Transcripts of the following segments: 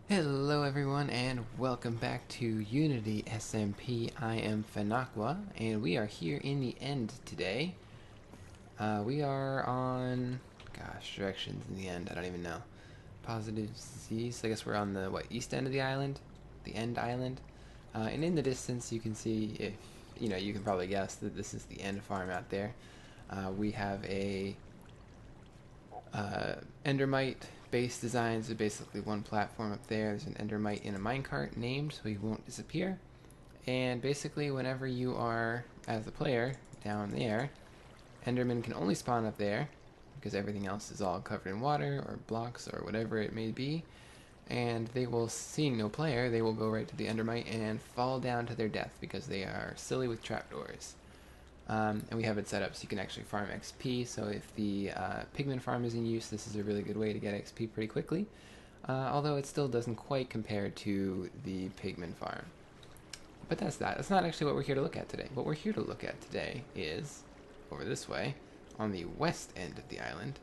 Hello everyone and welcome back to Unity SMP. I am Fenaqua and we are here in the end today. We are on, directions in the end, I don't even know. Positive Z, so I guess we're on the, east end of the island? The end island? And in the distance you can see, if, you can probably guess that this is the end farm out there. We have a Endermite base design, so basically one platform up there. There's an Endermite in a minecart named so he won't disappear. And basically whenever you are, as the player, down there, Endermen can only spawn up there because everything else is all covered in water or blocks or whatever it may be. And they will, seeing no player, they will go right to the Endermite and fall down to their death because they are silly with trapdoors. And we have it set up so you can actually farm XP, so if the pigment farm is in use, this is a really good way to get XP pretty quickly, although it still doesn't quite compare to the pigment farm. But that's that. That's not actually what we're here to look at today. What we're here to look at today is over this way, on the west end of the island.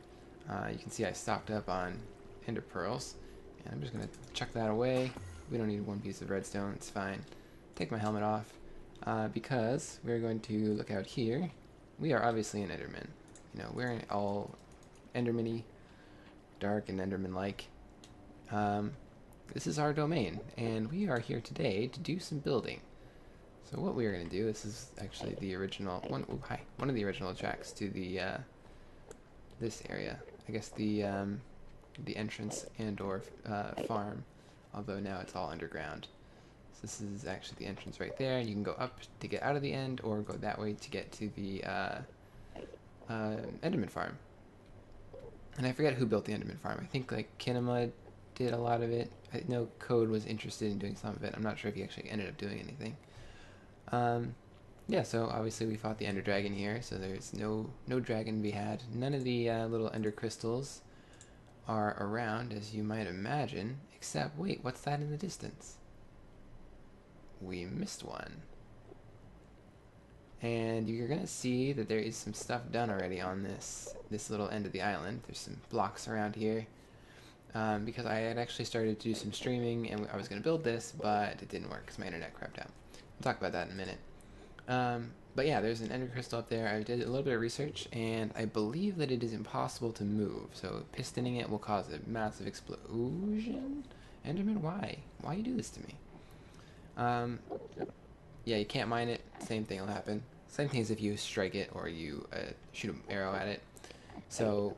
You can see I stocked up on ender pearls, and I'm just going to chuck that away. We don't need one piece of redstone, it's fine. Take my helmet off. Because we're going to look out here. We are obviously an Enderman. You know, we're all Enderman-y, dark and Enderman-like. This is our domain, and we are here today to do some building. So what we are going to do, this is actually the original one. Oh, hi, one of the original tracks to the this area. I guess the entrance and/or farm, although now it's all underground. So this is actually the entrance right there. You can go up to get out of the end, or go that way to get to the Enderman farm. And I forget who built the Enderman farm. I think like Kinema did a lot of it. I know Code was interested in doing some of it. I'm not sure if he actually ended up doing anything. Yeah, so obviously we fought the Ender Dragon here, so there's no dragon to be had. None of the little Ender crystals are around, as you might imagine, except, wait, what's that in the distance? We missed one. And you're gonna see that there is some stuff done already on this little end of the island. There's some blocks around here. Because I had actually started to do some streaming and I was gonna build this, but it didn't work because my internet crapped out. We'll talk about that in a minute. But yeah, there's an ender crystal up there. I did a little bit of research and I believe that it is impossible to move. So pistoning it will cause a massive explosion. Enderman, why? Why you do this to me? Yeah, you can't mine it. Same thing will happen. Same thing as if you strike it or you shoot an arrow at it. So,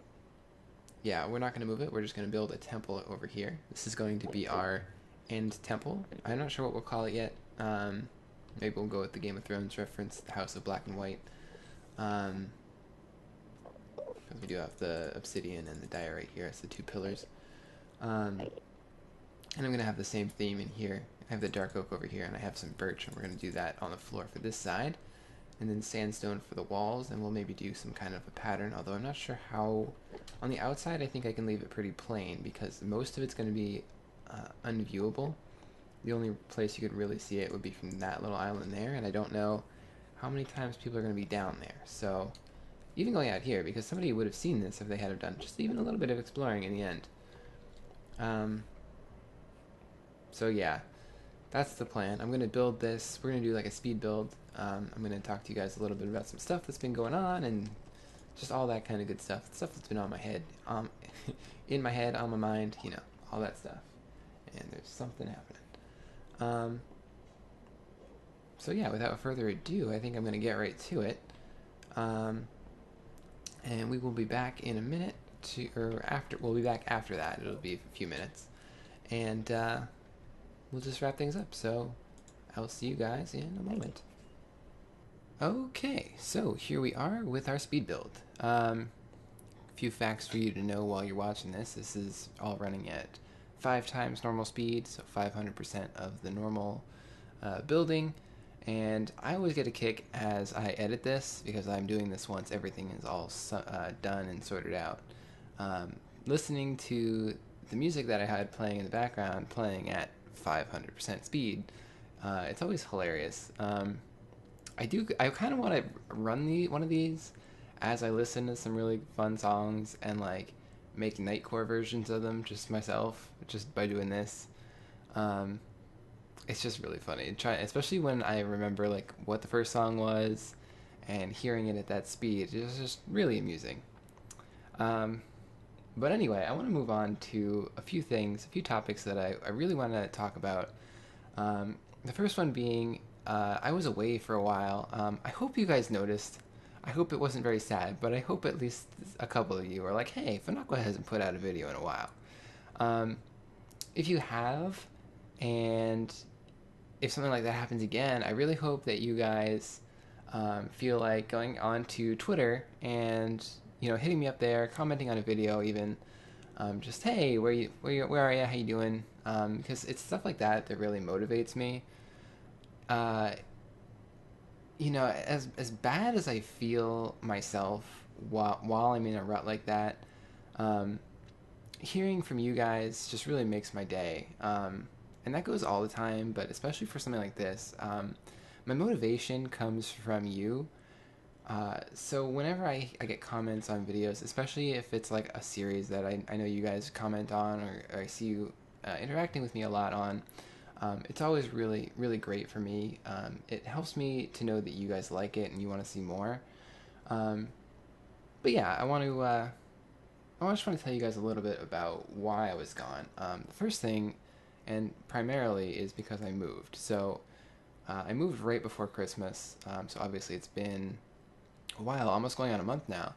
yeah, we're not going to move it. We're just going to build a temple over here. This is going to be our end temple. I'm not sure what we'll call it yet. Maybe we'll go with the Game of Thrones reference, the House of Black and White. We do have the obsidian and the diorite here as the two pillars. And I'm going to have the same theme in here. I have the dark oak over here, and I have some birch, and we're going to do that on the floor for this side. And then sandstone for the walls, and we'll maybe do some kind of a pattern, although I'm not sure how... On the outside, I think I can leave it pretty plain, because most of it's going to be unviewable. The only place you could really see it would be from that little island there, and I don't know how many times people are going to be down there. So, even going out here, because somebody would have seen this if they had done just even a little bit of exploring in the end. So yeah. That's the plan. I'm going to build this. We're going to do like a speed build. I'm going to talk to you guys a little bit about some stuff that's been going on and just all that kind of good stuff. Stuff that's been on my head, in my head, on my mind, you know, all that stuff. And there's something happening. So yeah, without further ado, I think I'm going to get right to it. And we will be back in a minute we'll be back after that. It'll be a few minutes. And, we'll just wrap things up, so I'll see you guys in a moment. Okay, so here we are with our speed build. A few facts for you to know while you're watching this. This is all running at 5 times normal speed, so 500% of the normal building. And I always get a kick as I edit this, because I'm doing this once everything is all done and sorted out. Listening to the music that I had playing in the background, playing at 500% speed, it's always hilarious. I kind of want to run one of these as I listen to some really fun songs and like make Nightcore versions of them just myself, just by doing this. Um, it's just really funny. Especially when I remember like what the first song was, and hearing it at that speed. It was just really amusing. Um, but anyway, I want to move on to a few things, a few topics that I really want to talk about. The first one being, I was away for a while. I hope you guys noticed. I hope it wasn't very sad, but I hope at least a couple of you are like, hey, Fenaqua hasn't put out a video in a while. Um, if you have, and if something like that happens again, I really hope that you guys feel like going on to Twitter and hitting me up there, commenting on a video, even just hey, where are you? How you doing? Because it's stuff like that that really motivates me. Uh, as bad as I feel myself while I'm in a rut like that, um, hearing from you guys just really makes my day. And that goes all the time, but especially for something like this, my motivation comes from you. So whenever I get comments on videos, especially if it's like a series that I know you guys comment on, or I see you interacting with me a lot on, it's always really, really great for me. It helps me to know that you guys like it and you want to see more. Um, but yeah, I just want to tell you guys a little bit about why I was gone. The first thing, and primarily, is because I moved. So I moved right before Christmas. So obviously it's been a while, almost going on a month now.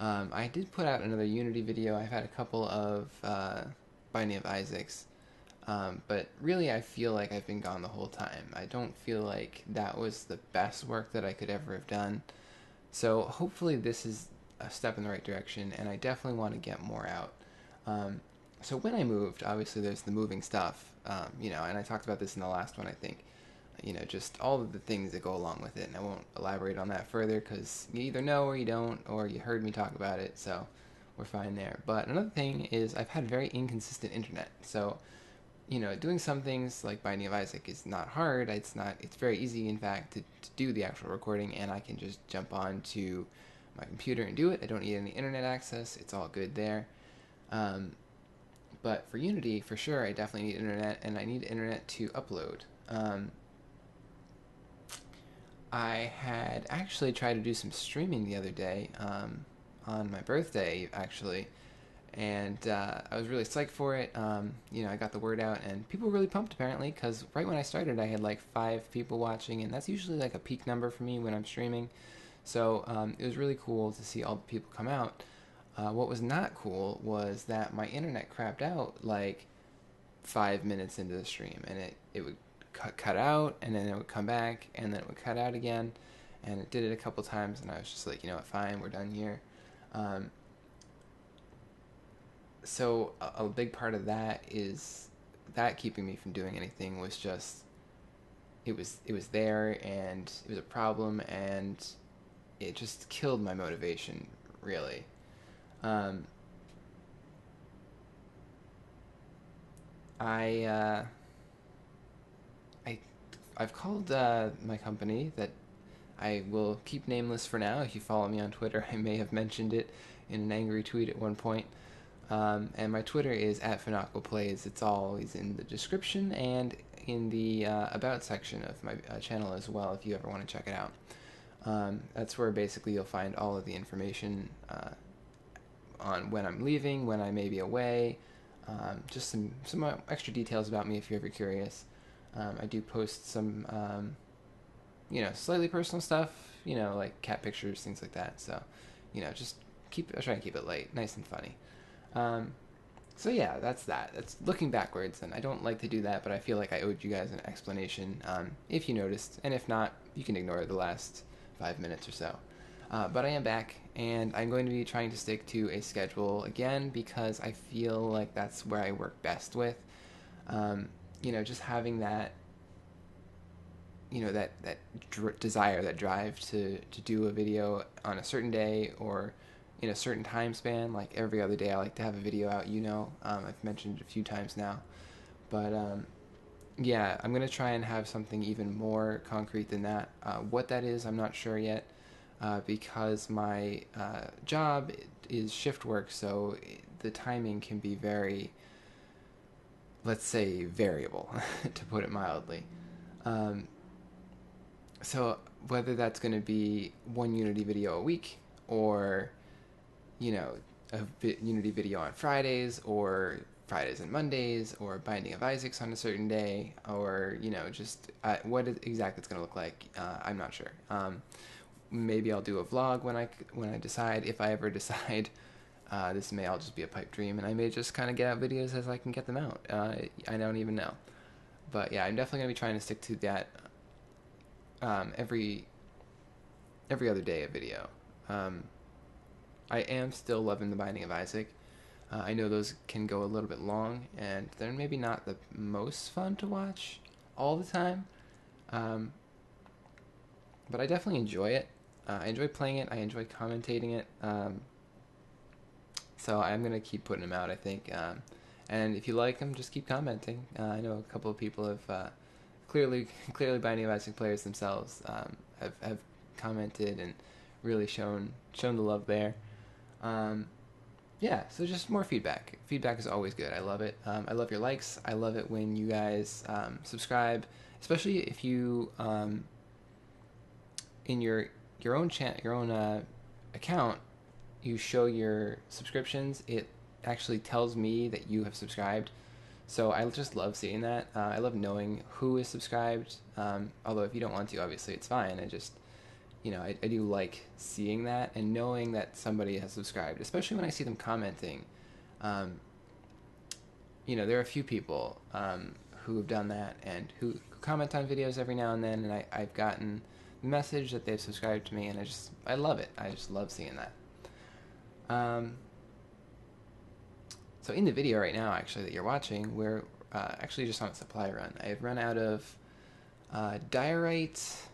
I did put out another Unity video. I've had a couple of Binding of Isaacs. But really, I feel like I've been gone the whole time. I don't feel like that was the best work that I could ever have done. So hopefully this is a step in the right direction, and I definitely want to get more out. Um, so when I moved, obviously there's the moving stuff, and I talked about this in the last one, I think. Just all of the things that go along with it, and I won't elaborate on that further because you either know or you don't, or you heard me talk about it, so we're fine there. But another thing is I've had very inconsistent internet, so doing some things like Binding of Isaac is not hard. It's very easy, in fact, to do the actual recording, and I can just jump on to my computer and do it. I don't need any internet access. It's all good there. Um, but for Unity, for sure, I definitely need internet, and I need internet to upload. I had actually tried to do some streaming the other day, on my birthday, actually, and I was really psyched for it. I got the word out, and people were really pumped apparently, because right when I started, I had like 5 people watching, and that's usually like a peak number for me when I'm streaming. So it was really cool to see all the people come out. What was not cool was that my internet crapped out like 5 minutes into the stream, and it would cut out, and then it would come back, and then it would cut out again, and it did it a couple times, and I was just like, you know what, fine, we're done here. Um, so a big part of that is that keeping me from doing anything was just it was there, and it was a problem, and it just killed my motivation, really. um, I I I've called my company that I will keep nameless for now. If you follow me on Twitter, I may have mentioned it in an angry tweet at one point. And my Twitter is @Fenaqua It's always in the description and in the about section of my channel as well, if you ever want to check it out. That's where basically you'll find all of the information on when I'm leaving, when I may be away, just some extra details about me if you're ever curious. I do post some slightly personal stuff, like cat pictures, things like that. So, just I try and keep it light, nice and funny. Um, so yeah, that's that. That's looking backwards, and I don't like to do that, but I feel like I owed you guys an explanation, if you noticed, and if not, you can ignore the last 5 minutes or so. But I am back, and I'm going to be trying to stick to a schedule again because I feel like that's where I work best with. Just having that desire, that drive to do a video on a certain day or in a certain time span. Like every other day I like to have a video out. I've mentioned it a few times now, but yeah, I'm gonna try and have something even more concrete than that. What that is, I'm not sure yet, because my job is shift work, so the timing can be very let's say, variable, to put it mildly. Um, so whether that's going to be one Unity video a week, or you know, a Unity video on Fridays, or Fridays and Mondays, or Binding of Isaacs on a certain day, or just what exactly it's going to look like, I'm not sure. Maybe I'll do a vlog when I decide, if I ever decide. This may all just be a pipe dream, and I may just kind of get out videos as I can get them out. I don't even know. But yeah, I'm definitely going to be trying to stick to that every other day a video. I am still loving the Binding of Isaac. I know those can go a little bit long, and they're maybe not the most fun to watch all the time. But I definitely enjoy it. I enjoy playing it. I enjoy commentating it. So I'm going to keep putting them out, I think. And if you like them, just keep commenting. I know a couple of people have clearly Binding of Isaac players themselves have commented and really shown the love there. Yeah, so just more feedback. Feedback is always good. I love it. I love your likes. I love it when you guys subscribe, especially if you in your own account, you show your subscriptions. It actually tells me that you have subscribed. So I just love seeing that. I love knowing who is subscribed. Although if you don't want to, obviously it's fine. I just, I do like seeing that and knowing that somebody has subscribed, especially when I see them commenting. There are a few people who have done that and who comment on videos every now and then, and I've gotten the message that they've subscribed to me, and I love it. I just love seeing that. So in the video right now, actually, that you're watching, we're actually just on a supply run. I've run out of diorite.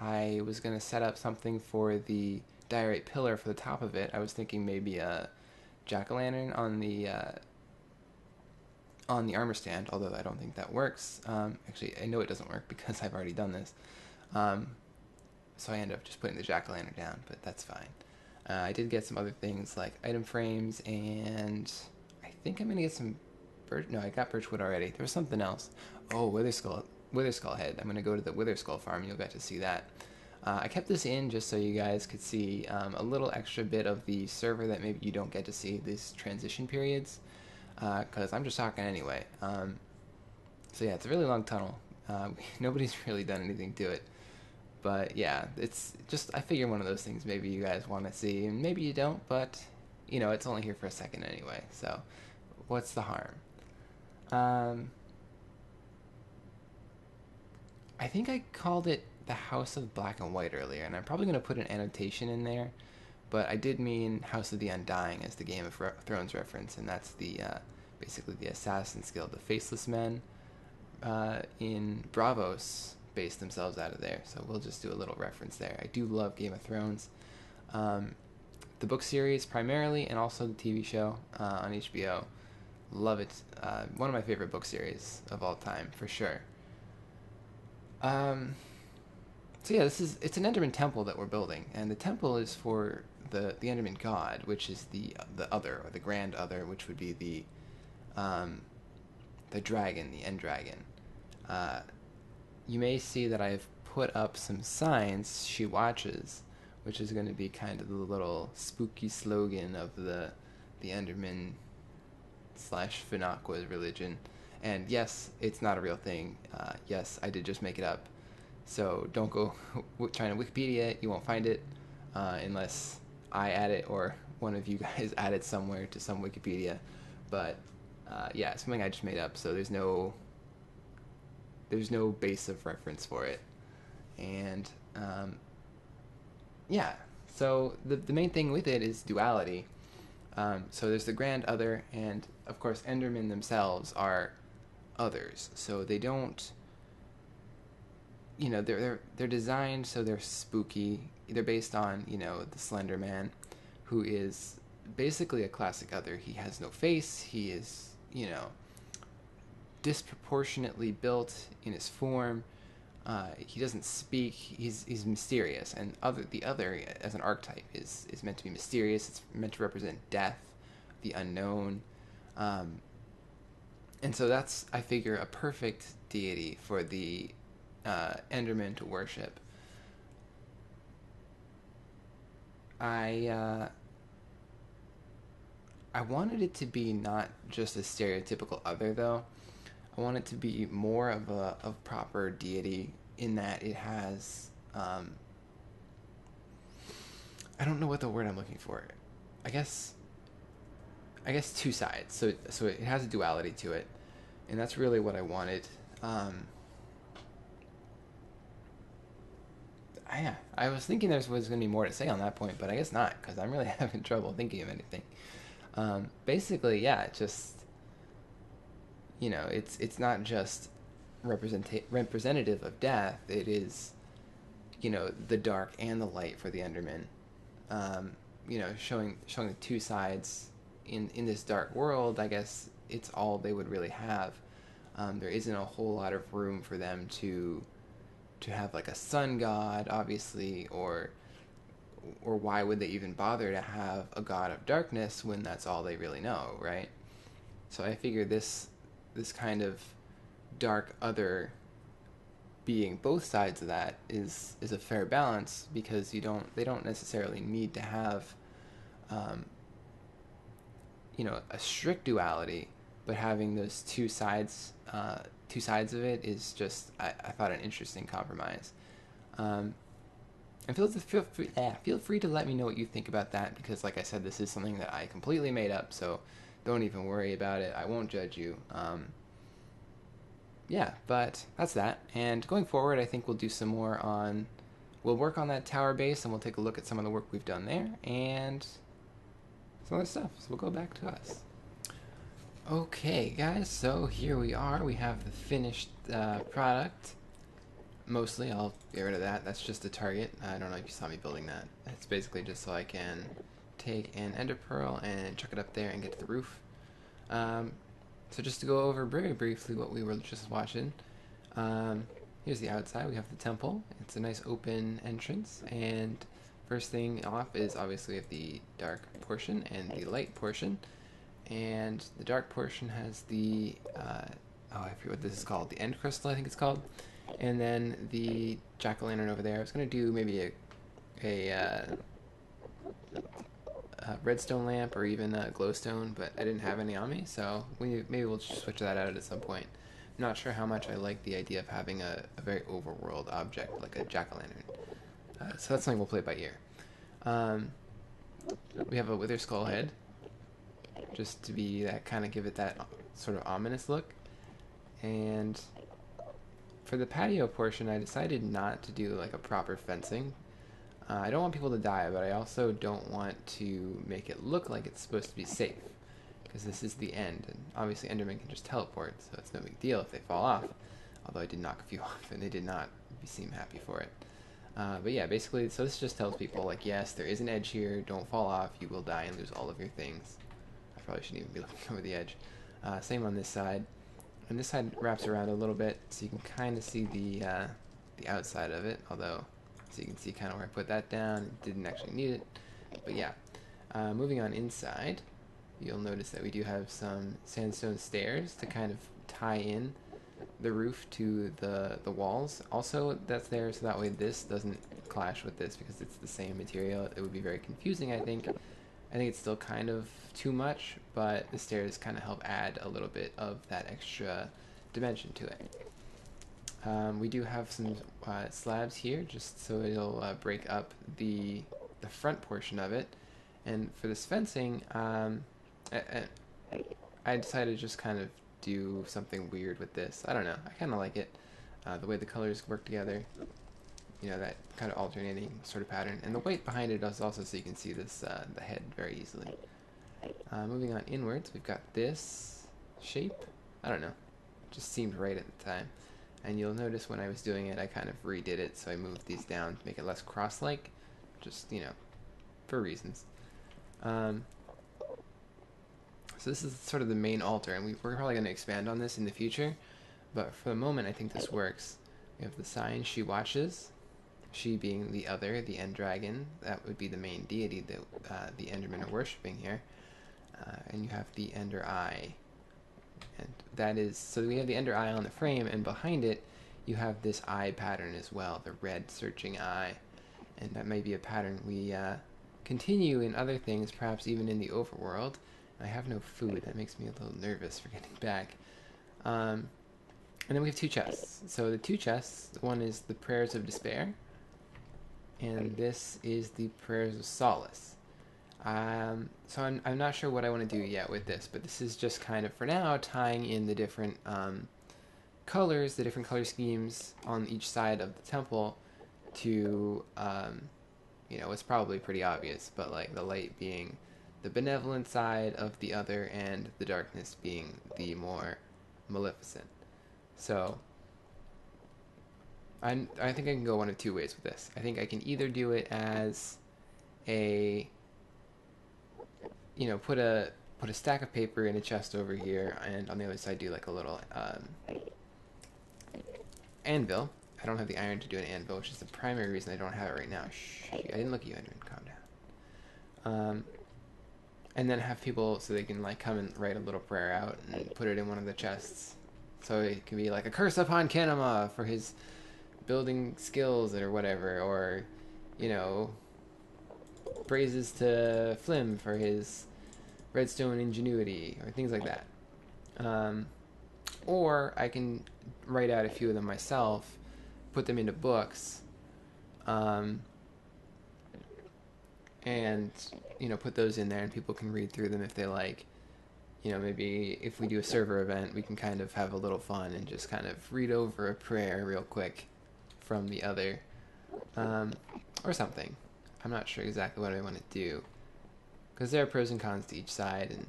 I was going to set up something for the diorite pillar for the top of it. I was thinking maybe a jack-o'-lantern on the armor stand, although I don't think that works. Actually, I know it doesn't work because I've already done this. So I ended up just putting the jack-o'-lantern down, but that's fine. I did get some other things like item frames, and I think I'm going to get some no, I got birchwood already. There was something else. Oh, wither skull head. I'm going to go to the wither skull farm. You'll get to see that. I kept this in just so you guys could see a little extra bit of the server that maybe you don't get to see, these transition periods, because I'm just talking anyway. So yeah, it's a really long tunnel. Nobody's really done anything to it. But yeah, it's just, I figure one of those things maybe you guys want to see, and maybe you don't, but, it's only here for a second anyway, so what's the harm? I think I called it the House of Black and White earlier, and I'm probably going to put an annotation in there, but I did mean House of the Undying as the Game of Thrones reference, and that's the basically the Assassin's Guild. The Faceless Men in Bravos based themselves out of there, so we'll just do a little reference there. I do love Game of Thrones, the book series primarily, and also the TV show on HBO. Love it. One of my favorite book series of all time, for sure. So yeah, it's an Enderman temple that we're building, and the temple is for the Enderman God, which is the other, or the grand other, which would be the dragon, the end dragon. You may see that I've put up some signs, "She watches," which is going to be kind of the little spooky slogan of the Enderman / Fenaqua religion. And yes, it's not a real thing. Yes, I did just make it up. So don't go trying to Wikipedia it. You won't find it unless I add it or one of you guys add it somewhere to some Wikipedia. But yeah, it's something I just made up. So there's no base of reference for it. And yeah, so the main thing with it is duality. So there's the grand other, and of course Endermen themselves are others. So they don't, they're designed so they're spooky. They're based on, the Slender Man, who is basically a classic other. He has no face. He is, disproportionately built in his form. He doesn't speak. He's mysterious, and the other as an archetype is meant to be mysterious. It's meant to represent death, the unknown. And so that's, I figure, a perfect deity for the Enderman to worship. I I wanted it to be not just a stereotypical other, though. I want it to be more of a proper deity in that it has. I don't know what the word I'm looking for. I guess I guess two sides. So it has a duality to it, and that's really what I wanted. Um, I was thinking there was going to be more to say on that point, but I guess not because I'm really having trouble thinking of anything. Basically, yeah, it just it's not just representative of death. It is the dark and the light for the Enderman. Showing the two sides in this dark world. I guess it's all they would really have. There isn't a whole lot of room for them to have like a sun god, obviously, or why would they even bother to have a god of darkness when that's all they really know, right? So I figure this kind of dark other being both sides of that is a fair balance because they don't necessarily need to have um, a strict duality, but having those two sides of it is just I thought an interesting compromise. Um, and feel free to let me know what you think about that because, like I said, this is something that I completely made up, so don't even worry about it. I won't judge you. Yeah, but that's that. And going forward, I think we'll do some more on. We'll work on that tower base, and we'll take a look at some of the work we've done there, and some other stuff. So we'll go back to us. Okay, guys, so here we are. We have the finished product. Mostly, I'll get rid of that. That's just a target. I don't know if you saw me building that. It's basically just so I can take an ender pearl and chuck it up there and get to the roof. So just to go over very briefly what we were just watching. Here's the outside. We have the temple. It's a nice open entrance, and first thing off is obviously the dark portion and the light portion. And the dark portion has the I forget what this is called, the end crystal, I think it's called. And then the jack-o'-lantern over there. I was gonna do maybe a redstone lamp or even a glowstone, but I didn't have any on me, so maybe we'll just switch that out at some point. I'm not sure how much I like the idea of having a very overworld object like a jack-o'-lantern. So that's something we'll play by ear. We have a wither skull head, just to be that kind of give it that sort of ominous look. And for the patio portion, I decided not to do like a proper fencing. I don't want people to die, but I also don't want to make it look like it's supposed to be safe, because this is the end, and obviously Enderman can just teleport, so it's no big deal if they fall off. Although I did knock a few off, and they did not seem happy for it. But yeah, basically, so this just tells people, like, yes, there is an edge here, don't fall off, you will die and lose all of your things. I probably shouldn't even be looking over the edge. Same on this side. And this side wraps around a little bit, so you can kind of see the outside of it, although, so you can see kind of where I put that down, it didn't actually need it. But yeah, moving on inside, you'll notice that we do have some sandstone stairs to kind of tie in the roof to the walls. Also, that's there so that way this doesn't clash with this because it's the same material. It would be very confusing, I think. I think it's still kind of too much, but the stairs kind of help add a little bit of that extra dimension to it. We do have some slabs here just so it'll break up the front portion of it. And for this fencing, I decided to just kind of do something weird with this. I don't know. I kind of like it. The way the colors work together. That kind of alternating sort of pattern. And the white behind it is also so you can see this the head very easily. Moving on inwards, we've got this shape. I don't know. It just seemed right at the time. And you'll notice when I was doing it, I kind of redid it. So I moved these down to make it less cross-like. Just, for reasons. So this is sort of the main altar, and we're probably going to expand on this in the future, but for the moment I think this works. We have the sign, She Watches, she being the other, the End Dragon. That would be the main deity that the Endermen are worshipping here. And you have the Ender Eye, And that is, so we have the ender eye on the frame, and behind it you have this eye pattern as well, the red searching eye. And that may be a pattern we continue in other things, perhaps even in the overworld. I have no food. That makes me a little nervous for getting back. And then we have two chests. So the two chests, one is the Prayers of Despair, and this is the Prayers of Solace. So I'm not sure what I want to do yet with this, but this is just kind of, for now, tying in the different colors, the different color schemes on each side of the temple to, you know, it's probably pretty obvious, but like the light being the benevolent side of the other, and the darkness being the more maleficent. So I think I can go one of two ways with this. I think I can either do it as a, you know, put a stack of paper in a chest over here, and on the other side do like a little anvil. I don't have the iron to do an anvil, which is the primary reason I don't have it right now. Shh, I didn't look at you, Enderman. Calm down. And then have people, so they can like come and write a little prayer out and put it in one of the chests. So it can be like a curse upon Kenema for his building skills or whatever, or, you know, praises to Flim for his redstone ingenuity, or things like that. Or I can write out a few of them myself, put them into books, and, you know, put those in there, and people can read through them if they like. You know, maybe if we do a server event, we can kind of have a little fun and just kind of read over a prayer real quick from the other, or something. I'm not sure exactly what I want to do, because there are pros and cons to each side, and,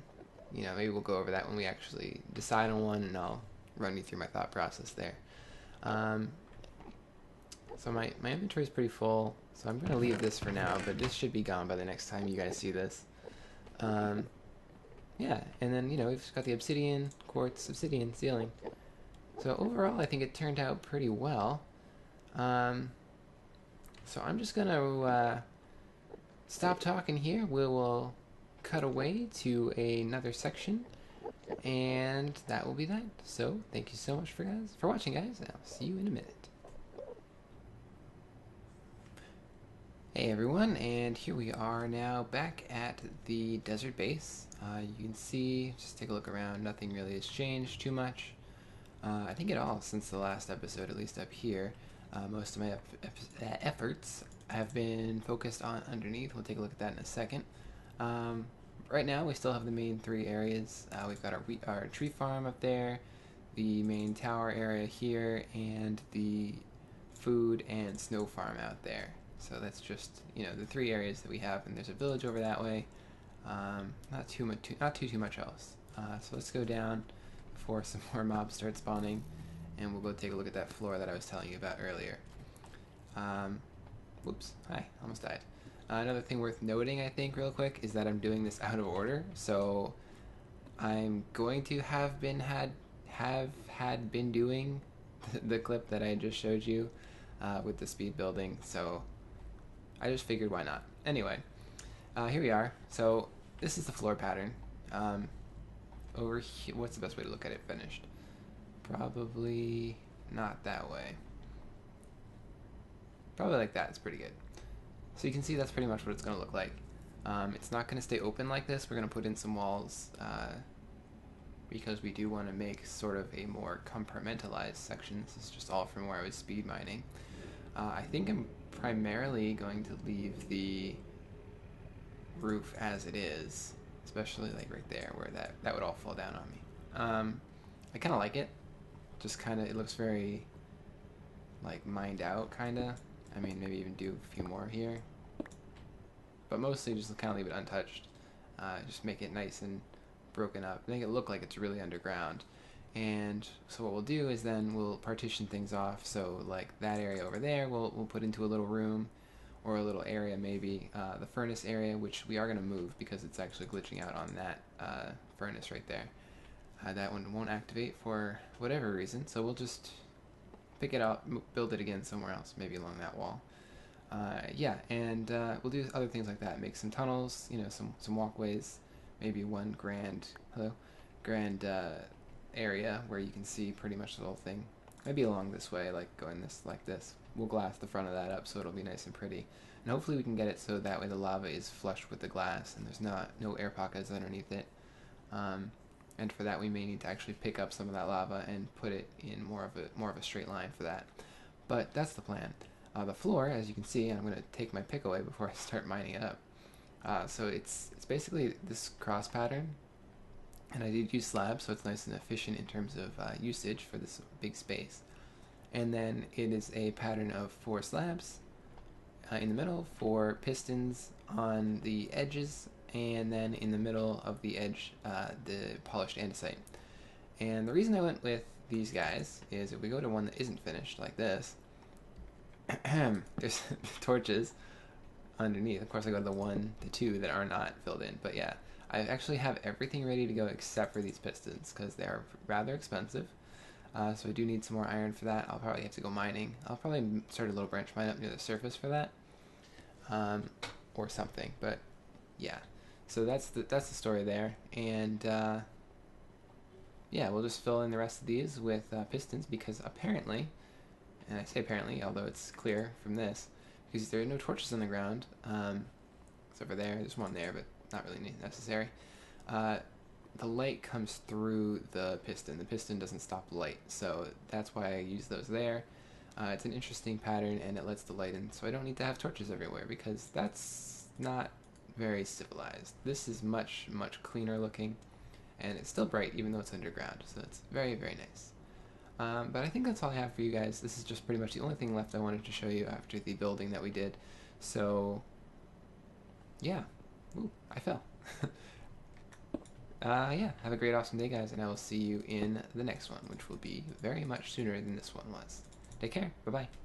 you know, maybe we'll go over that when we actually decide on one, and I'll run you through my thought process there. So my inventory is pretty full, so I'm going to leave this for now, but this should be gone by the next time you guys see this. Yeah, and then, you know, we've got the obsidian, quartz, obsidian ceiling. So overall, I think it turned out pretty well. So I'm just going to stop talking here. We will cut away to another section, and that will be that. So thank you so much for watching, guys, and I'll see you in a minute. Hey everyone, and here we are now back at the desert base. You can see, just take a look around, nothing really has changed too much. I think at all since the last episode, at least up here. Most of my efforts have been focused on underneath. We'll take a look at that in a second. Right now we still have the main three areas. We've got our tree farm up there, the main tower area here, and the food and snow farm out there. So that's just, you know, the three areas that we have, and there's a village over that way. Not too much else. So let's go down before some more mobs start spawning, and we'll go take a look at that floor that I was telling you about earlier. Whoops, hi, almost died. Another thing worth noting, I think, real quick, is that I'm doing this out of order. So I'm going to have been doing the clip that I just showed you with the speed building. So I just figured, why not? Anyway, here we are. So this is the floor pattern. Over here, what's the best way to look at it finished? Probably not that way. Probably like that. It's pretty good. So you can see that's pretty much what it's going to look like. It's not going to stay open like this. We're going to put in some walls because we do want to make sort of a more compartmentalized section. This is just all from where I was speed mining. I think I'm primarily going to leave the roof as it is, especially like right there where that would all fall down on me. I kind of like it. Just kind of, it looks very like mined out, kind of. I mean, maybe even do a few more here, but mostly just kind of leave it untouched. Just make it nice and broken up, make it look like it's really underground. And so what we'll do is then we'll partition things off. So like that area over there, we'll put into a little room, or a little area maybe. The furnace area, which we are going to move because it's actually glitching out on that furnace right there. That one won't activate for whatever reason, so we'll just pick it up, build it again somewhere else, maybe along that wall. Yeah, and we'll do other things like that. Make some tunnels, you know, some walkways, maybe one grand area where you can see pretty much the whole thing. Maybe along this way, like going this like this. We'll glass the front of that up so it'll be nice and pretty. And hopefully we can get it so that way the lava is flush with the glass and there's no air pockets underneath it. And for that we may need to actually pick up some of that lava and put it in more of a straight line for that. But that's the plan. The floor, as you can see, and I'm going to take my pick away before I start mining it up. So it's basically this cross pattern, and I did use slabs, so it's nice and efficient in terms of usage for this big space. And then it is a pattern of 4 slabs in the middle, 4 pistons on the edges, and then in the middle of the edge, the polished andesite. And the reason I went with these guys is if we go to one that isn't finished, like this, there's torches underneath. Of course, I go to the 1, the 2 that are not filled in, but yeah, I actually have everything ready to go except for these pistons because they're rather expensive. So I do need some more iron for that. I'll probably have to go mining. I'll probably start a little branch mine up near the surface for that, or something. But yeah, so that's the story there, and yeah, we'll just fill in the rest of these with pistons because apparently, and I say apparently, although it's clear from this, because there are no torches on the ground, except for there. There's one there, but not really necessary. The light comes through the piston. The piston doesn't stop light, so that's why I use those there. It's an interesting pattern, and it lets the light in, so I don't need to have torches everywhere, because that's not very civilized. This is much, much cleaner looking, and it's still bright, even though it's underground, so it's very, very nice. But I think that's all I have for you guys. This is just pretty much the only thing left I wanted to show you after the building that we did. So, yeah. Ooh, I fell. Yeah, have a great, awesome day, guys, and I will see you in the next one, which will be very much sooner than this one was. Take care. Bye-bye.